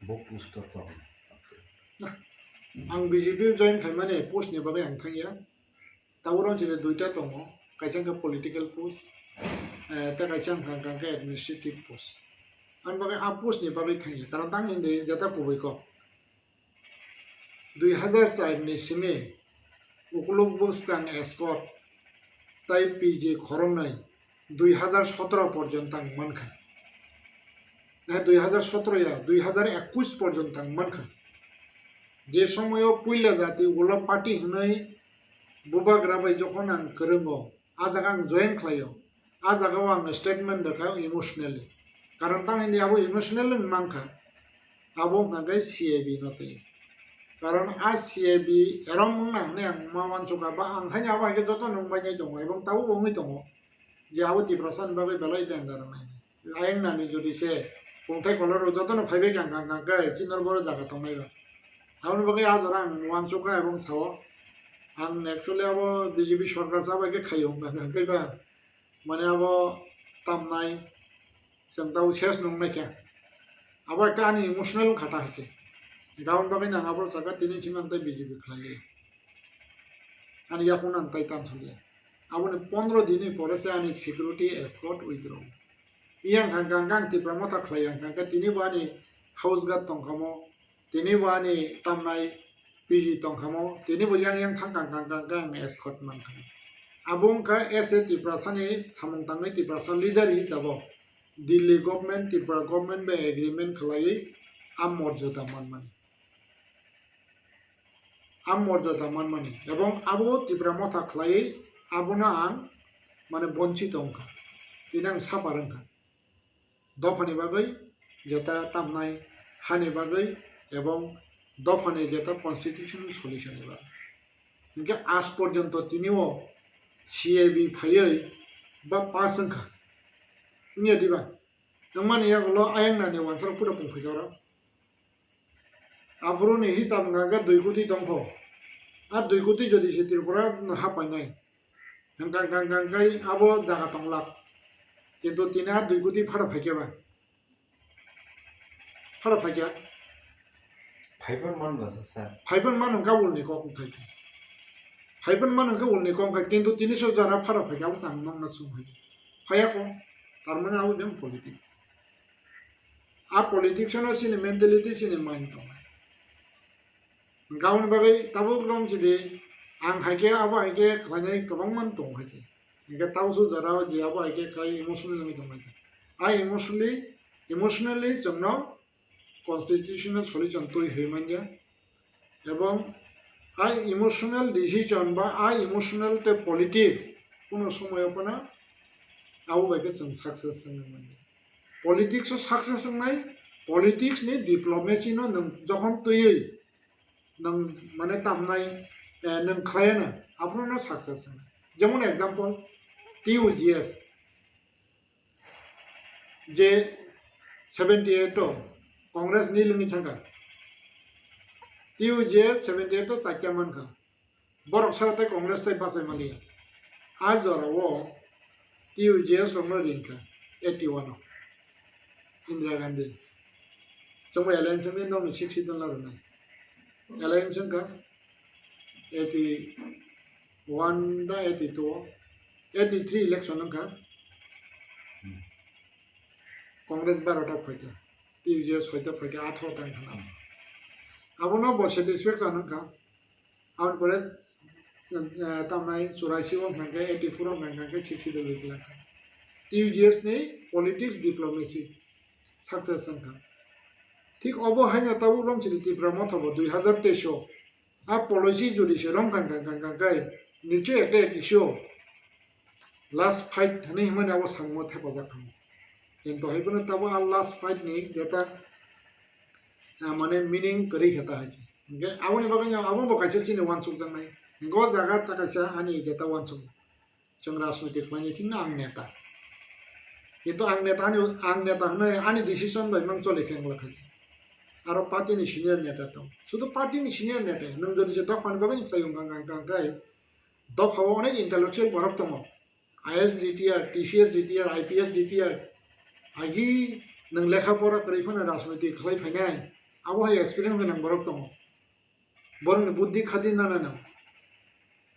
Bok pusto to. आं BJP join खालामनानै पस्टनि बागै आं थांया टाउनाव जेरै दुइटा दङ खायसेखौ पलिटिकेल पस्ट दा खायसे आंखौ एडमिनिस्ट्रेटिभ पस्ट आं बागै आ पस्टनि बागै थांया कारण तां हिंदे जेता पबैखौ 2004 सिमे उकलुक बुस्तान एस्कट তাই পিজি খরনাই 2017 পর্যন্ত মানখান 2017 2021 পর্যন্ত মানখান যে সময় পুইলা জাতি ওলা পার্টি হনাই বুবাগ্রাবাই যখন আং করঙ্গো আজাগ আং জয়েন খাইयो আজাগাও আং স্টেটমেন্ট দেখা ইমোশনালি কারণ তাং ইনি আবো ইমোশনালি মানখা আবো নাগাই সিএবি নতে কারণ আ সিএবি এরম নাহনে আং মামান সুকা বা আং হানি আবো হাইকে যত নংবাই দङ এবং তাও বङै दङ যে আবো টিপ্রাসান বাগै বেলাই দেন জানাই আইং নানি যদি সে পংথাই কলর যতনো ফাইবে গাং গাং গাং গাই চিনর বড় জায়গা দंनायबा आउन बागै आजार आं वानसुका এবং साव आं एक्चुअली अब बीजेपी सरकार जाबायगे खायो गैबा माने अब तामनाय जों दाउ सेस नंनायखा अब একটা आंनि इमोशनल खाटा हसे गाउन बागै नाङाबो जागा तिनि सिमांताय बीजेपी खायो आंनि याखौन आं ताइ तानसुलिया आबोनो 15 दिन परे से आंनि सिकिउरिटी एस्कॉर्ट उइद्र इयां गां गां तिप्रा मथा खायो गां तिनि बानि हाउस गार्ड दंखामो तिनि बानि तामनाय पिजि दंखामो तिनि बयां yang थांगां गां गां एस्कॉर्ट मानखां आबुंखा एसे तिप्रासानि सामं तांनाय तिप्रासा लिडार हिसाबाव दिल्ली गभर्नमेंट त्रिपुरा गभर्नमेंट बे एग्रीमेंट खालायै आमर्यादा मानमानि এবং আবো তিপ্রা মথা খালাयै আবুনা আं মানে বঞ্চিত অংখা তিনাं सापारंखा दफानि बागै जेता तामनाय हानि बागै এবং दफानि जेता कन्स्टिट्यूशनल सल्यूशन एबा इनके आज पर्यंत तिनिও সিএবি फायै बा पास अंखा इनिया दिबा नंमानि यागलो आयंनानि वानसर पुरा पंखैजरा आब्रुनि हिसाब गागा 2 कोटी दंखो आ 2 कोटी जदि से त्रिपुरा हापायनाय गां गां गां गाय आबो जागा तंला किन्तु तिना 2 कोटी फाड़ा फायकेबा फाड़ा फायके Fiber man basa sir. फाइबन मान उनका उलने को उनका फाइबन मान उनका उलने को उनका किन्तु 300 जरा फाड़ा फायके आबो साम नंग नसुम है फाया को तारमाने आबो देम पॉलिटिक्स आ पॉलिटिक्स नो सिने मेंटालिटी सिने माइंड दं गाउन बागै ताबो ग्रम सिदे आं हायके आबो हायके खानाय गोबां मान दं हायके इनका तावसु जरा जे आबो हायके खाय इमोशनली दं हायके आ इमोशनली जोंनो कन्स्टिट्यूशनल सल्यूशन तৈ হইমানিয়া এবং আ ইমোশনাল ডিসিশন বা আ ইমোশনাল তে পলিটিক্স কোনো সময় আপনা আবো বাইকে जों সাকসেস মানে পলিটিক্স সাকসেস নাই পলিটিক্স নি ডিপ্লোমেসি নো যখন তৈরি नों माने तामनाय नों खायाना आपनो साक्सेस जेमन एग्जांपल टीयूजीएस जे 78 कांग्रेस नि लुंगी थांगा टीयूजीएस 78 चाक्या मानखा बरक साराते कांग्रेस ताय बासाय माली आज जरावो टीयूजीएस रंनो रिंका 81 इंदिरा गांधी जों एलायंस नि नो 60 डॉलर ना एलायंस का 81 दा 82 83 इलेक्शन का कांग्रेस 12टा फैका टीयूजीएस 6टा फैका 18टा खाना अब ना बसे डिस्ट्रिक्ट जानका आउट परे तामनाय 84 व फैका 84 व फैका 60 दे लिखला टीयूजीएस ने पॉलिटिक्स डिप्लोमेसी सक्सेस का ठीक अब हाइना ताबो रम सिरि त्रिपुरा मथबो 2023 आ पॉलिसी जुदि से रम गां गां गां गाय निचे एके इशो लास्ट फाइट हने हिमन आबो सांगमो थेपा जाखां किन्तु हाइबनो ताबो आ लास्ट फाइट नि जेता माने मीनिंग करि खेता है के आबोनि बागै आबो बकाइसे सिने वानसुक जानाय गो जागा ताकासा आनि जेता वानसुक जों राजनीतिक माने किन आं नेता किन्तु आं नेता हने आनि डिसिजन बाय मान चले खेंगला खाय आरो पार्टी नि सिनियर नेता दं शुद्ध पार्टी नि सिनियर नेता नों जदि जे दफान बागै फ्लाइं गां गाय दफाव अनेक इंटेलेक्चुअल बरफ दङ आईएएस डिटिआर टीसीएस डिटिआर आईपीएस डिटिआर आगि नों लेखा फरा करै फनो राजनीति खालाय फैनाय आबहावा एक्सपिरियेन्स गोनां बरफ दङ बरफनि बुद्धि खादि नाना नाम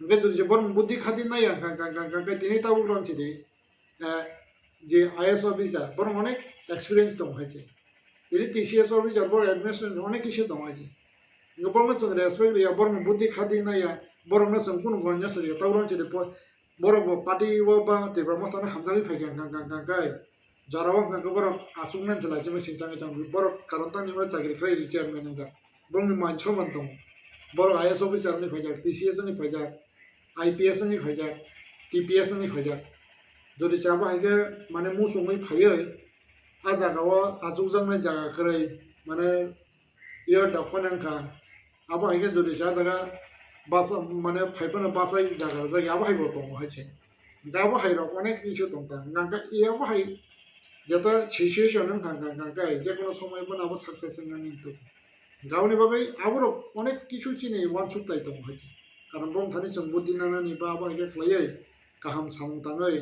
ओमफ्राय जुदि बरफ बुद्धि खादि नाया दिनै ताबो रनसिदि जे आईएएस अफिसार बरफ अनेक एक्सपिरियेन्स दं हायचे दिनै टीसीएस अफिसार बरफ एडमिनिस्ट्रेशन अनेक इशू दं हायचे बरफ जों रेसपेक्ट गैया बरफ बुद्धि खादि नाया बरफनो जों कुनु गन्या सरिया ताबो रनसिदि बरफ पार्टी बा देब्रा मतानो हामजालि फायगाय जारावा हांखो बरफ आसुंनान चला जेबो सिंचाङै दं बरफ कारन्तानि मा जागिरिफ्राय रिटायारमेन्ट होगा बरफनि मानसमान दं बरफ आईएएस अफिसारनि फायजाक टीसीएस नि फायजाक आईपीएस नि फायजाक टीपीएस नि फायजाक जुदि चाबा हायगे माने मुसुङै फायै आ जागावा आजुगजांनाय जागाखरै माने इयो दाखनांखा आबा हायगे जुदि जा जागा बास माने फाइपना बासाय जागा जाय आबा हायबो दं हायसे दाबो हायरो अनेक इशू दं ता नांका इयाबो हाय जेता सिचुएशन नांका जे कोनो समयबो नाबो सक्सेस नानि तो गावनि बागै आबो अनेक किछु चिनि वान सुताय दं हायसे कारण बं थानि जों बुद्धि नानानि बा आबा हायगे खलायै गाहाम सामताङै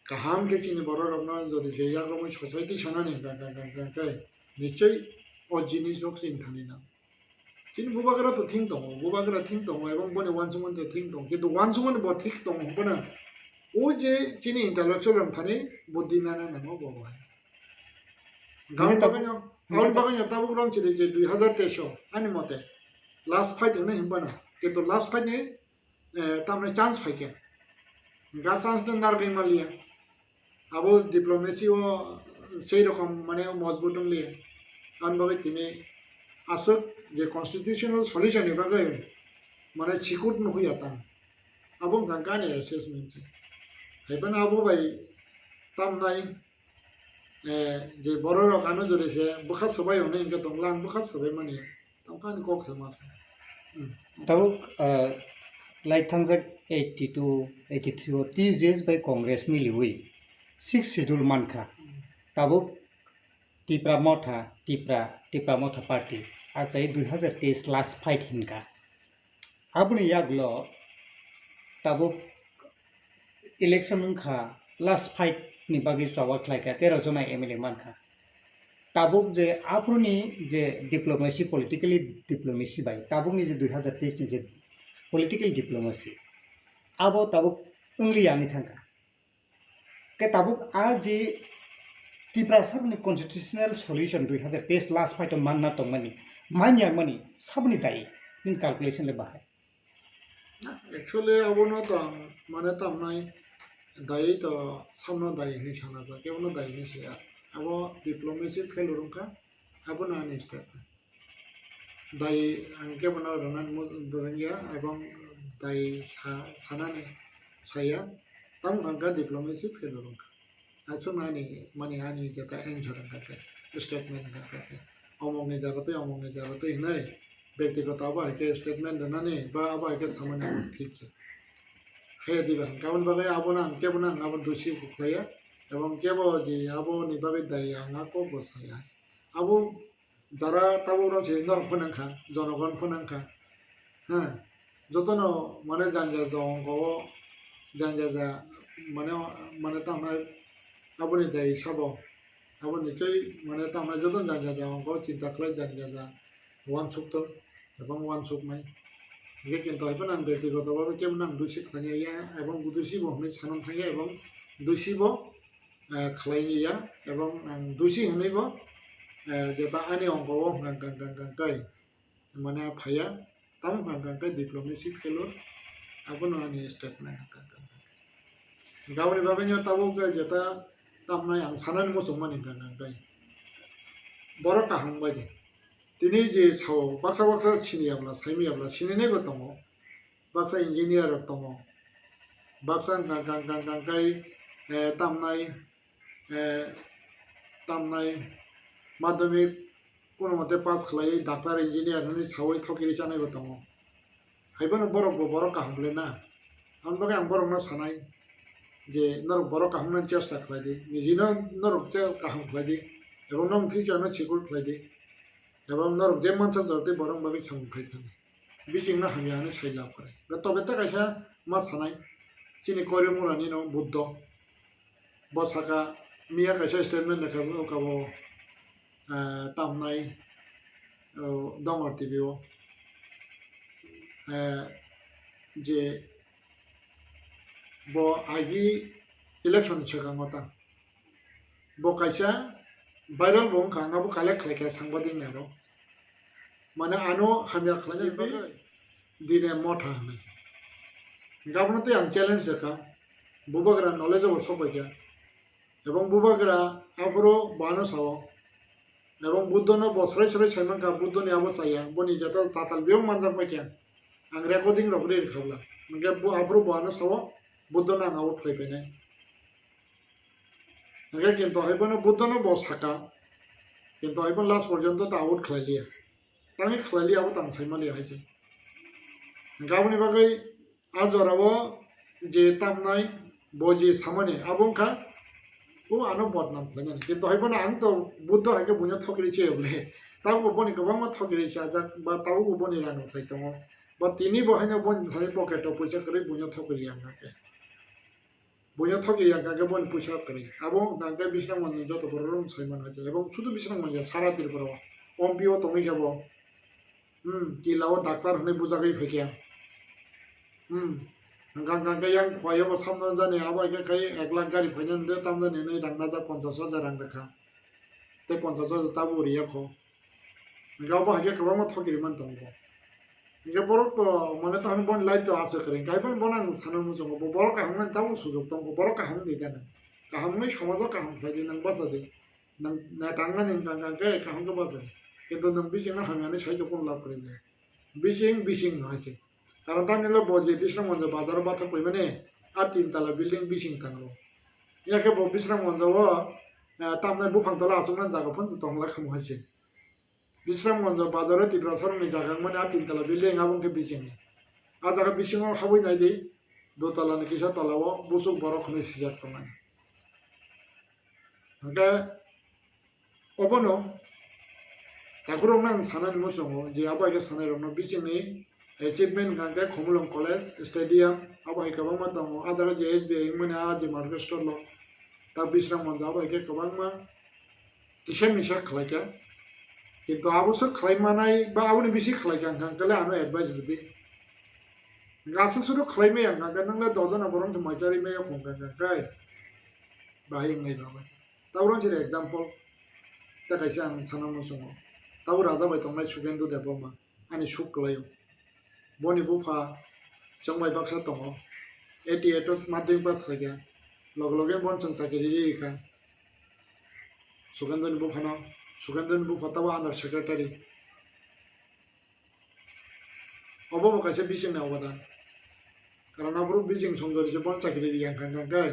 गाहाम के चिनि बर रबना जदि जेयागमै सोसाइटी सनानि गाय निश्चय अ जिनिस जक्सिन थानिना किन्तु बुबागरा तो थिं दं बुबागरा थिं दं एबं बने वानसुमन तो थिं दं किन्तु वानसुमन ब थिक दं बना ओ जे चिनि इंटेलेक्चुअल थानि बुद्धि नाना नांगौ बावहाय गावनि बागैनो ताबो रनसिदि जे 2023 आनि मते लास्ट फाइट होनो हिमबाना किन्तु लास्ट फाइट नि तामने चान्स फाइके गा चान्स न नारगै मालिया आबो डिप्लोमेसी ओ সেই রকম মানে মজবুত লিয়ে আন বাগে তিনি আসক যে কনস্টিটিউশনাল সলিউশন বাগে মানে চিকুট নহইয়া তাম আবো গাঙ্গানি অ্যাসেসমেন্ট হেবেন আবো বাই তামনাই যে বড় রকানো জরেছে বখা সবাই অনেক ইনকা দংলাং বখা সবাই মানে তামখানি কক সমাস তাও লাইক থামজাক 82 83 টিজেস বাই কংগ্রেস মিলিউই 6 শিডিউল মানখা তাবো টিপ্রা মথা পার্টি আজ 2023 লাস্ট ফাইট হিনকা আপনি ইয়াগলো তাবো ইলেকশন খা লাস্ট ফাইট नि बागै सवा खलायका 13 जना एमएलए मानखा ताबुक जे आपनि जे डिप्लोमेसी पॉलिटिकली डिप्लोमेसी बाय ताबुकनि जे 2023 नि जे पॉलिटिकल डिप्लोमेसी आबो ताबुक इंग्लियानि थांका के ताबुक आ जे तिब्रा सरनि कन्स्टिट्यूशनल सॉल्यूशन 2023 लास्ट फाइट मानना तंगमनि मानिया मनि सबनि दाई इन कैलकुलेशन ले बाहाय एक्चुअली आबोनो तो माने तामनाय दाई तो सामना दाई नि साना जा केवनो दाई नि से आबो डिप्लोमेसी फेलुर का आबो ना नि स्टेप दाई आंके बना रनान दोरंगिया एवं दाई साना ने साया तम अंका डिप्लोमेसी फेलुर का आसो नानी माने आनी जता एंसर का स्टेटमेंट का अमंगने जागते नै व्यक्तिगत आबा के स्टेटमेंट दनाने बा आबा के सामान्य ठीक है हे दिबा गावन बागै आबोना केबना आबो दुसि खुखलाया एवं केबो जे आबो नि बागै दाय आंगा को बसाया आबो जारा ताबो रचे नर फनांखा जनगण फनांखा हां जतनो माने जांजा जंगो जांजा जा माने तामाय आबो नि दाय साबो आबो निचय माने तामाय जतन जांजा जंगो चिंता खलाय जांजा जा वान सुक्तो एवं वान सुकमाय ये किन्तु आइबो नां व्यक्तिगतभावे केबो नां दुसि खालाया एवं दुसिबो हनै सानन थांया एवं दुसिबो खालाया एवं दुसि हनैबो जेता आनि अंगो गाय माने फाया ताम गाय डिप्लोमेसी फेलुर आबो नानि स्टेटमेंट गावनि बागैनो ताबो जेता तामनाय आं सानानि मोसौमानि गाय बर काहां बायदि दिनै जे साव बाक्सा सिनियाब्ला साइमियाब्ला सिनिनायबो दङ बाक्सा इन्जिनियार दङ बाक्सा गांगाय तामनाय माध्यमिक कोनो मते पास खालायै डाक्टार इन्जिनियार होनै सावै थावकिरि जानायबो दङ हायबोनो बर' काहांब्ले ना आं बागै आं बर'नो सानाय जे नर बर' काहांनो चेष्टा खालायदि निजिनो नरकचे काहां खालायदि एबं नं फिचारनो सिकुर खालायदि एवं नर जे मानसा जरते बरं बागै सामफाय थाने बिजिंना हामियानो साइला फरे दा तबेता कायसा मा सानाय चिनि करिमुरानि न बुद्ध बसाका मिया कायसा स्टेटमेंट लेखाबो काबो तामनाय दङ टिभिआव जे ब आगि इलेक्शन सिगाङाव ता ब कायसा भाइरेल बं खाङाबो कालेक्ट खालायखाय सांबादिक नारो माने आनो हामिया खालायनाय बे दिने मथा होनाय गाबोनते आं चेलेंज देखा बुबाग्रा नलेज अफ सबाइया এবং বুবাগ্রা আবরো বানো সাও এবং বুদ্ধনো বছরে সরে সাইমানকা বুদ্ধনি আবো চাইয়া বনি যাতা তাতাল বেও মানজাক মাইয়া आं रेकर्डिंग रखले खाबला म्हणजे आबरो बानो साव बुद्धना आंगाव फैफैनाय म्हणजे किन्तु हायबनो बुद्धनो बस थाका किन्तु हायबन लास्ट पर्यन्त ता आउट खालायलिया तांनि खालायलियाबो तां साइमालि हायसे गाबनि बागै आजरावो जे तामनाय बजे सामाने आबंखा वो आनो बदनाम खालायनाय किन्तु हायबनो आं तो बुद्ध हायके बुnya थकरि चेबले ताव बनि गोबां मा थकरि साजा बा ताव बनि रानो थाय दङ बा तिनी बहायना बन धरे पकेट पैसा करे बुnya थकरि आंगाके बुnya थकरि आंगाके बन पैसा करे आबो नांगे बिसना मन जत बरम सयमान हाय एबं शुधु बिसना मन सारा तिरपरो ओमपिओ तमै जाबो किलाव डाक्टर हने बुजागै फैकिया गांगांगे yang khoyo bo samno jani abaike kai 1 lakh गाड़ी फाइनान दे तामदा ने रांना जा 50,000 रां रखा ते 50,000 ताबो रिया खो गावबा हागे गोबां मा थगिरि मान दङ इगे बरक माने त हम बन लाइट तो आशा करें गायबन बनां सानो मुजो बरक काहमन ताबो सुजुग दङ बरक काहम नि दाना काहमै समाजो काहम फायदि नं बासादे नं ना टांगा नि गांगांगे काहम को बासा किन्तु नं बिजिंना हानानै साइजो कोन लाभ करिले बिजिं नाके कारण तानिल बजे बिस्रां मनजो बाजार बाथा पय माने आ 3 तला बिल्डिं बिजिं थांगो याके ब बिस्रां मनजो तामनाय बुफां तला आसुंनान जागा फन तंला खमहासे बिस्रां मनजो बाजार तिब्रा सरनि जागा माने आ 3 तला बिल्डिं आबंके बिजिं आ जागा बिसिङाव हाबै नायदि 2 तला नि किसा तलाव बुसुक बरक खने सिजात कमान दा अबनो ताकुरं नां सानानि मुसङो जे आबायके सानाय रंनो बिजिंनि achievement gangga khomulong college stadium abai kabang ma dong adara je SBI mane a je market store lo ta bisram manja abai ke kabang ma kisen misa khlaika kintu abosor khlaimanai ba aboni bisi khlaika gangkale ano advice dibi gasu suru khlaimai ang gangga nangla dojana borong majari me khongga kai bahing nei ba taurong je example ta kaisa ang sanam songo taur raja bai tongnai sugendu deboma ani suklayo बनि बुफा चंबाय बाक्सा दङ 88 माध्यमिक पास खायगा लग लगे बन चं चाकरि रिखा सुगंधन बुफा तावा under secretary अबो कासे बिसिं ना अबदान कारण आब्रु बिजिं संजरि जे बन चाकरि रिया खांगाय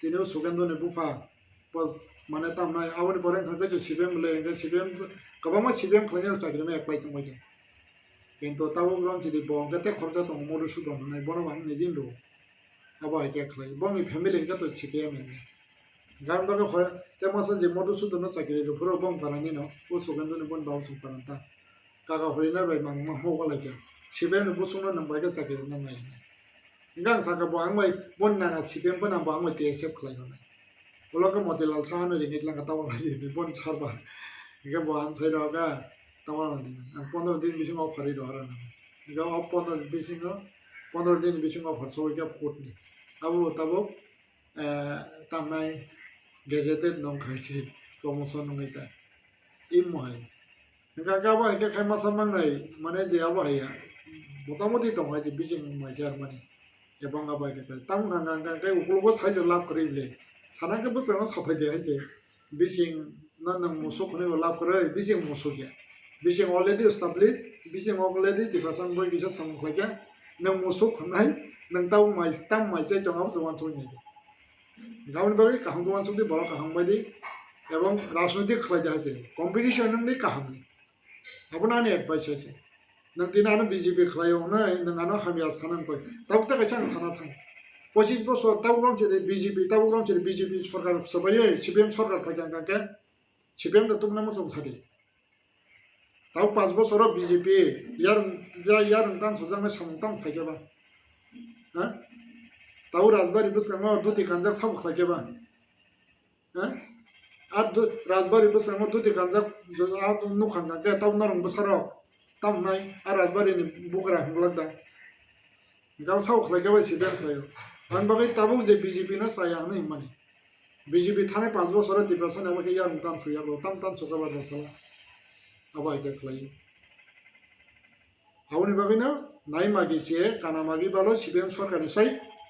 तिनो सुगंधन बुफा बस माने तामनाय आवनि बरें खांगा जे सिबेम ले सिबेम कबामा सिबेम खायनो चाकरि मे एप्लाइ तंबाय किन्तु ताबो ग्राम चिदि बं गते खरजा दं मदु सुदन नाय बन बां नि जिंदु आबा के खलै बंनि फेमिलि के तो सिपिएम ने गाम दगे खय ते मासन जे मदु सुदन चाकरि रो फुरो बं पानानि न ओ सुगंधन बन बाउ सु पानता कागा होइना बाय मां मा हो गलाके सिपिएम ने बुसुनो न बाय चाकरि न नाय गां साका बं आं बाय बन ना सिपिएम बन आं बां मै ते सेफ खलै न ओलक मदेलाल सानो रिंगित लंगा तावा बन सारबा इगे बन छैरगा तावा न 15 दिन बिसिङाव फारि दहरा न गाव 15 दिन बिसिङाव फसौइका फुटनि आबो ताबो तामनाय गेजेटेड नं खायसि प्रमोशन नङैता इमहाय गागाबा इके खायमा सामनाय माने जेयाबो हाया मोटामोटी दङ जे बिजिं माइजार माने एबं आबा के तां नांगा के उकुलबो साइजो लाभ करिले सानाके बोसोराव साफाय दे हाय जे बिजिं नन मुसुखने लाभ करे बिजिं मुसुखया बिसिं already established बिसिं already डिफरेंट बय बिसा सामखलायका नों मुसुक खनाय नों ताव माइ ताम माइ जाय दङाव जवान सयनि गावन बागै काहम जवान सयदि बर काहम बायदि एवं राजनीतिक खलाय जाय कम्पिटिशन नोंनि काहम आबनानि एडभाइस है नों दिनानो बीजेपी खलायो नाय नोंगानो हामिया सानान कय ताव ता कायसा साना थां 25 बছর ताव ग्राम से बीजेपी सरकार सबायै सिपिएम सरकार फायगांगाके सिपिएम द तुमना मसं सादि ताव 5 बছर बीजेपी यार दान सजांना सामतां फायगेबा हा ताव राजबारि बसङाव दुति कानजाक साम खायगेबा हा আর রাজবাড়ি বসানো দুটি গাঞ্জা নুখান গাঞ্জা তাও নারং বসারাও তাও নাই আর রাজবাড়িনি বুকরা হংলাগদা গাও সাও খাইগাबाय सिबियान खालायो आं बागै ताबुक जे बीजेपी ना साया नहीं माने बीजेपी थाने 5 বছর डिप्रेशन আমাকে ইয়ার তাম সুয়া লো তাম সুকাবার বসলা আবার এটা খাইयो আউনি বাগै না নাই মাগিছে কানা মাগি বালো সিবিএম সরকারनि সাই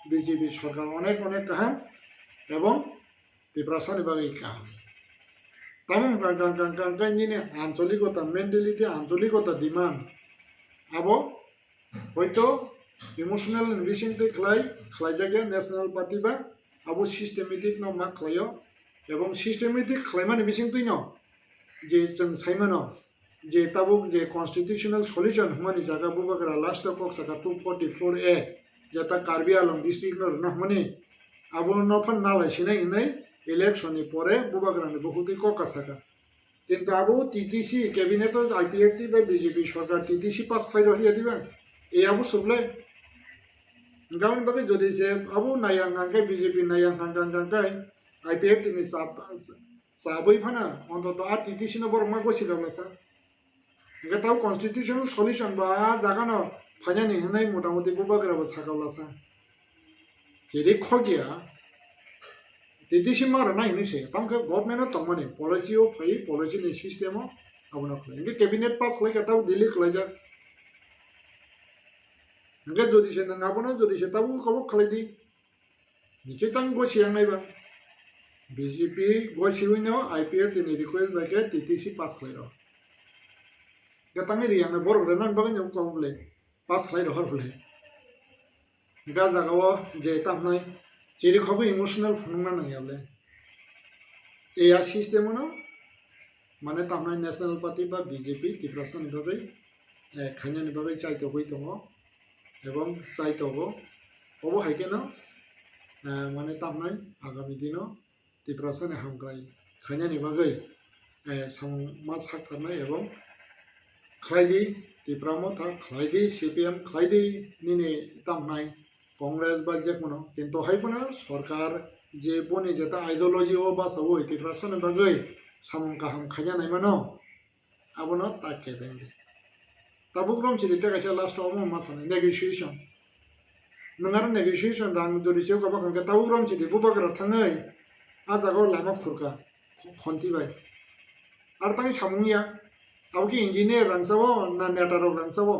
বিজেপি সরকার অনেক অনেক কাহাম এবং ডিপ্রেশনनि বাগै কাহাম তামুন গান আঞ্চলিকতা মেন্টালিটি আঞ্চলিকতা ডিমান্ড আবো হয়তো ইমোশনাল বিশিংতে খাইজাগে ন্যাশনাল পার্টি বা আবো সিস্টেমেটিক ন मा खालायो এবং সিস্টেমেটিক খাইমানি বিশিংতই ন যে जों साइमानो जे ताबुक जे कन्स्टिट्यूशनल सल्यूशन हमानी जागा बुबागरा लास्ट कक साका 244A जेता कार्बी आलम डिस्ट्रिक्ट न हमानी आबो नफन नालाय सिनाय इनाय इलेक्शन नि परे बुबागरा नि बहुती कका साका কিন্তু আবো টিটিসি ক্যাবিনেট আইপিএফটি বা বিজেপি সরকার টিটিসি পাস খাই রহিয়া দিবা এই আবো সবলে গাউন বাকে যদি সে আবো নায়াং গাঙ্গাই বিজেপি নায়াং গাঙ্গাই আইপিএফটি নি সাবই ফানা অন্তত আর টিটিসি ন বড় মা গছিলাসা তাও কনস্টিটিউশনাল সলিউশন বা জাগানো ফাইনানি হনাই মোটামুটি বুবাগ্রাবো সাকাवलासा जेरै खगिया টিটিসি মারা নাই নিছে তামকে গভর্নমেন্ট তমনে পলিসিও ফাই পলিসিনি সিস্টেমও আবনা খাই ইনকে ক্যাবিনেট পাস খাই তাও দিল্লি খাই যা ইনকে যদি সে নাগাবনো যদি সে তাও কব খাই দি নিচে তাং গছিয়াং নাইবা বিজেপি গছিউইনো আইপিএফ নি রিকোয়েস্ট বাকে টিটিসি পাস খাই র Katami riang bor renan bagay yung komple pas khlai rohar bole ga jagawo je tamnai chiri khobo emotional phunna nang yable eya system no mane tamnai national party ba bjp tiprasan bagai khanya ni bagai chai to hoi tongo ebong chai togo obo haike no mane tamnai agami dino tiprasan hamkai khanya ni bagai sam ma saktarnai ebong খাইদি টিপ্রামো তা খাইদি CPM খাইদি নিনে তামনাই Congress বা যে কোনো কিন্তু হাইপনা সরকার যে বনি যেটা ideology ও বা সব টিপ্রাসনে বাগৈ সামং কাহাম খাইজানাই মানো আবনো তাকে বেঙ্গে তাবুগ্রম চিরিতে কাছে লাস্ট অমো মাসানে নেগোসিয়েশন নঙার নেগোসিয়েশন রাং যদি সেও গাবা কাঙ্গে তাবুগ্রম চিরি বুবাগরা থাङै আজাগো লাमा खुरका खन्तिबाय আর তাই সামুংয়া Aku engineer orang sawo, na netar orang sawo,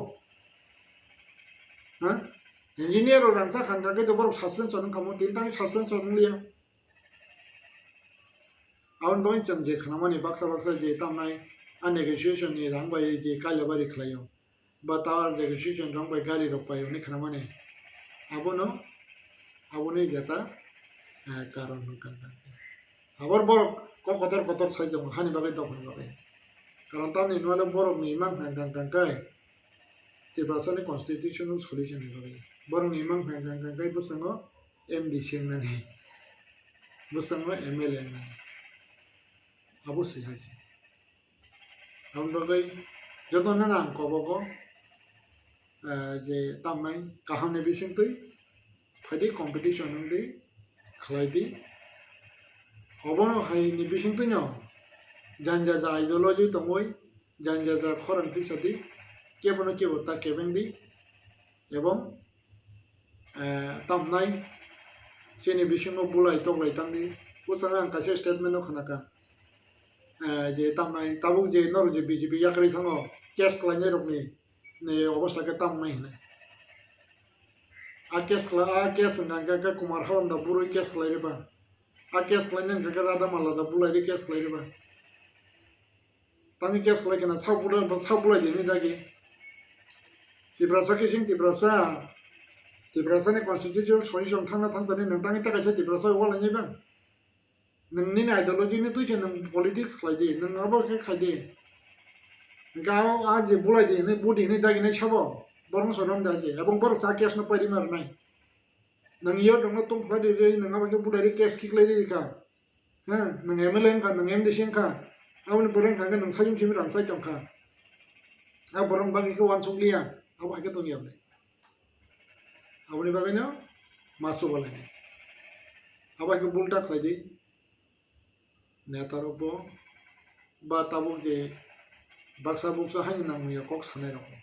hah? Engineer orang sa kan kaki tu baru suspension kamu tintang suspension liya. Awan bawa cem je kana mani baksa je tamai an negotiation ni rang bayi je kaya bari kelayo. Batal negotiation rang bayi gari ropayo ni kana mani. Abu ni jata karon kan. Abar baru kotor saja hani bagai dokon bagai. কারণ তার নির্মাণে বড় নির্মাণ গাঙ্গাই টিপ্রাসনি constitutional solution হবে বড় নির্মাণ গাঙ্গাই বসঙ্গ MDC নানি বসঙ্গ MLA নানি অবশ্যই আছে আমি বাগাই যত না কবক যে তামনাই কাহামনে বিসিং তুই ফাইদি কম্পিটিশন দি খালাইদি হবনো হাইনি বিসিং তুই ন janjaja ideology tongoi janjaja khoran pisadi kebono kebo ta kebendi ebong tamnai cheni bishingo bulai toklai tangdi usanga kache statement no khanaka je tamnai tabuk je nor je bjp yakri thango cash klane rokni ne obostha ke tamnai ne a cash nganga ka kumar halam da buroi cash klai ba a cash klane ngaka rada mala da bulai ri cash klai ba Tangi kes kolai kena sabula dini dagi. Tibrasa kising tibrasa ni constitution solution thangna ni nang tangi taka se tibrasa wala ni bang. Nang ni ideology ni tu je nang politics kolai di nang abo ke khai di. Gao aaj bulai di ni budi ni dagi ni chabo borong sorom dagi abong borong sa kes no pari mar nai. Nang iyo dong no tung khai di nang abo ke bulai di kes kiklai di ka. Nang MLM ka nang MDC ka. Awan borong kagak nang sayum cimi rang say jongka. Awan borong bagi ke wan sunglia, awan agak tu niam deh. Awan ni bagi no masuk balai. Awan ke bulta keladi. नेतारबो बा Tabuk जे बाक्सा बुक्सा हानि नांगैया कक सानाय रखम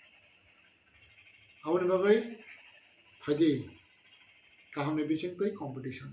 आवनि बागै फायदि काहामनि बिसिं तै competition